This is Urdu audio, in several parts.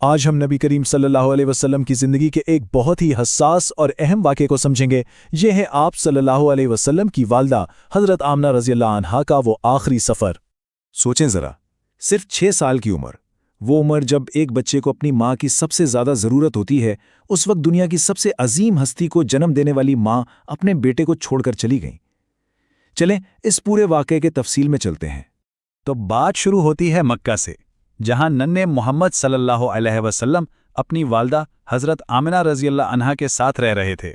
آج ہم نبی کریم صلی اللہ علیہ وسلم کی زندگی کے ایک بہت ہی حساس اور اہم واقعے کو سمجھیں گے۔ یہ ہے آپ صلی اللہ علیہ وسلم کی والدہ حضرت آمنہ رضی اللہ عنہا کا وہ آخری سفر۔ سوچیں ذرا، صرف 6 سال کی عمر، وہ عمر جب ایک بچے کو اپنی ماں کی سب سے زیادہ ضرورت ہوتی ہے، اس وقت دنیا کی سب سے عظیم ہستی کو جنم دینے والی ماں اپنے بیٹے کو چھوڑ کر چلی گئیں۔ چلیں اس پورے واقعے کے تفصیل میں چلتے ہیں۔ تو بات شروع ہوتی ہے مکہ سے، جہاں ننھے محمد صلی اللہ علیہ وسلم اپنی والدہ حضرت آمنہ رضی اللہ عنہا کے ساتھ رہ رہے تھے۔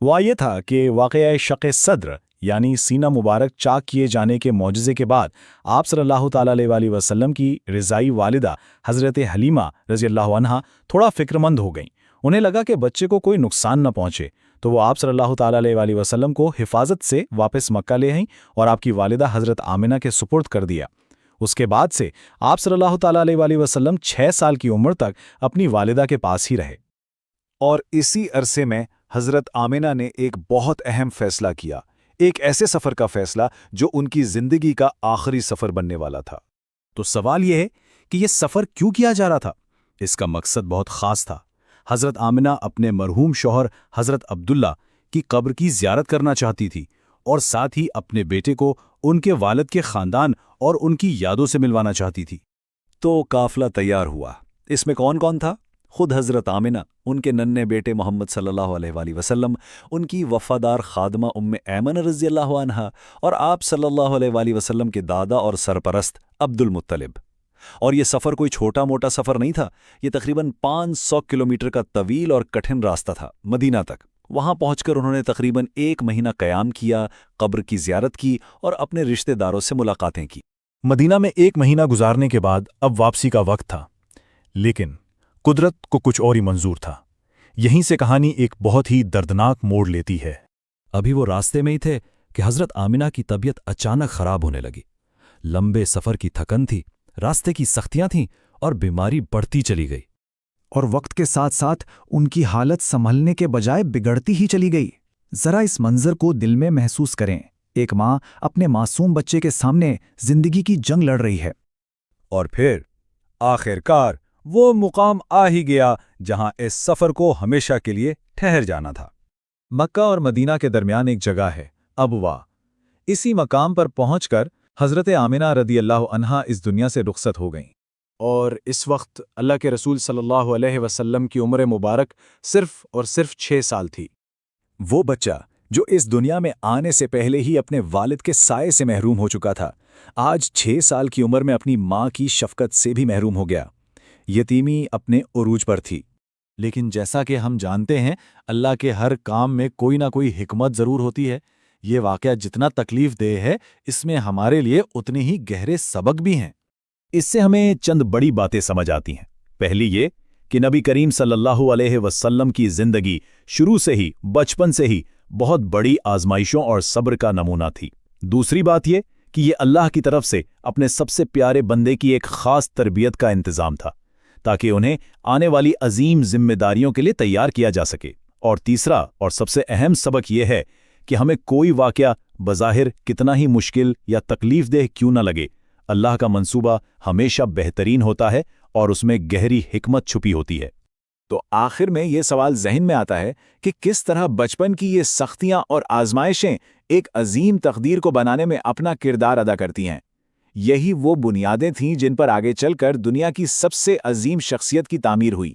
وہ یہ تھا کہ واقعہ شق صدر یعنی سینہ مبارک چاک کیے جانے کے معجزے کے بعد آپ صلی اللہ تعالیٰ علیہ وسلم کی رضائی والدہ حضرت حلیمہ رضی اللہ عنہا تھوڑا فکرمند ہو گئیں۔ انہیں لگا کہ بچے کو کوئی نقصان نہ پہنچے، تو وہ آپ صلی اللہ تعالیٰ علیہ وسلم کو حفاظت سے واپس مکہ لے آئیں اور آپ کی والدہ حضرت آمنہ کے سپرد کر دیا۔ اس کے بعد سے آپ صلی اللہ تعالیٰ علیہ وسلم 6 سال کی عمر تک اپنی والدہ کے پاس ہی رہے۔ اور اسی عرصے میں حضرت آمنہ نے ایک بہت اہم فیصلہ کیا، ایک ایسے سفر کا فیصلہ جو ان کی زندگی کا آخری سفر بننے والا تھا۔ تو سوال یہ ہے کہ یہ سفر کیوں کیا جا رہا تھا؟ اس کا مقصد بہت خاص تھا۔ حضرت آمنہ اپنے مرحوم شوہر حضرت عبداللہ کی قبر کی زیارت کرنا چاہتی تھی اور ساتھ ہی اپنے بیٹے کو ان کے والد کے خاندان اور ان کی یادوں سے ملوانا چاہتی تھی۔ تو قافلہ تیار ہوا۔ اس میں کون کون تھا؟ خود حضرت آمنہ، ان کے ننھے بیٹے محمد صلی اللہ علیہ وسلم، ان کی وفادار خادمہ ایمنہ رضی اللہ عنہا، اور آپ صلی اللہ علیہ وسلم کے دادا اور سرپرست عبد المطلب۔ اور یہ سفر کوئی چھوٹا موٹا سفر نہیں تھا، یہ تقریباً 500 کلومیٹر کا طویل اور کٹھن راستہ تھا مدینہ تک۔ وہاں پہنچ کر انہوں نے تقریباً 1 مہینہ قیام کیا، قبر کی زیارت کی اور اپنے رشتہ داروں سے ملاقاتیں کی۔ مدینہ میں 1 مہینہ گزارنے کے بعد اب واپسی کا وقت تھا، لیکن قدرت کو کچھ اور ہی منظور تھا۔ یہیں سے کہانی ایک بہت ہی دردناک موڑ لیتی ہے۔ ابھی وہ راستے میں ہی تھے کہ حضرت آمنہ کی طبیعت اچانک خراب ہونے لگی۔ لمبے سفر کی تھکن تھی، راستے کی سختیاں تھیں اور بیماری بڑھتی چلی گئی۔ اور وقت کے ساتھ ساتھ ان کی حالت سنبھلنے کے بجائے بگڑتی ہی چلی گئی۔ ذرا اس منظر کو دل میں محسوس کریں، ایک ماں اپنے معصوم بچے کے سامنے زندگی کی جنگ لڑ رہی ہے۔ اور پھر آخرکار وہ مقام آ ہی گیا جہاں اس سفر کو ہمیشہ کے لیے ٹھہر جانا تھا۔ مکہ اور مدینہ کے درمیان ایک جگہ ہے ابوا۔ اسی مقام پر پہنچ کر حضرت آمنہ رضی اللہ عنہا اس دنیا سے رخصت ہو گئیں، اور اس وقت اللہ کے رسول صلی اللہ علیہ وسلم کی عمر مبارک صرف اور صرف 6 سال تھی۔ وہ بچہ جو اس دنیا میں آنے سے پہلے ہی اپنے والد کے سائے سے محروم ہو چکا تھا، آج 6 سال کی عمر میں اپنی ماں کی شفقت سے بھی محروم ہو گیا۔ یتیمی اپنے عروج پر تھی، لیکن جیسا کہ ہم جانتے ہیں اللہ کے ہر کام میں کوئی نہ کوئی حکمت ضرور ہوتی ہے۔ یہ واقعہ جتنا تکلیف دہ ہے، اس میں ہمارے لیے اتنے ہی گہرے سبق بھی ہیں۔ اس سے ہمیں چند بڑی باتیں سمجھ آتی ہیں۔ پہلی یہ کہ نبی کریم صلی اللہ علیہ وسلم کی زندگی شروع سے ہی، بچپن سے ہی بہت بڑی آزمائشوں اور صبر کا نمونہ تھی۔ دوسری بات یہ کہ یہ اللہ کی طرف سے اپنے سب سے پیارے بندے کی ایک خاص تربیت کا انتظام تھا، تاکہ انہیں آنے والی عظیم ذمہ داریوں کے لیے تیار کیا جا سکے۔ اور تیسرا اور سب سے اہم سبق یہ ہے کہ ہمیں کوئی واقعہ بظاہر کتنا ہی مشکل یا تکلیف دہ کیوں نہ لگے، اللہ کا منصوبہ ہمیشہ بہترین ہوتا ہے اور اس میں گہری حکمت چھپی ہوتی ہے۔ تو آخر میں یہ سوال ذہن میں آتا ہے کہ کس طرح بچپن کی یہ سختیاں اور آزمائشیں ایک عظیم تقدیر کو بنانے میں اپنا کردار ادا کرتی ہیں۔ یہی وہ بنیادیں تھیں جن پر آگے چل کر دنیا کی سب سے عظیم شخصیت کی تعمیر ہوئی۔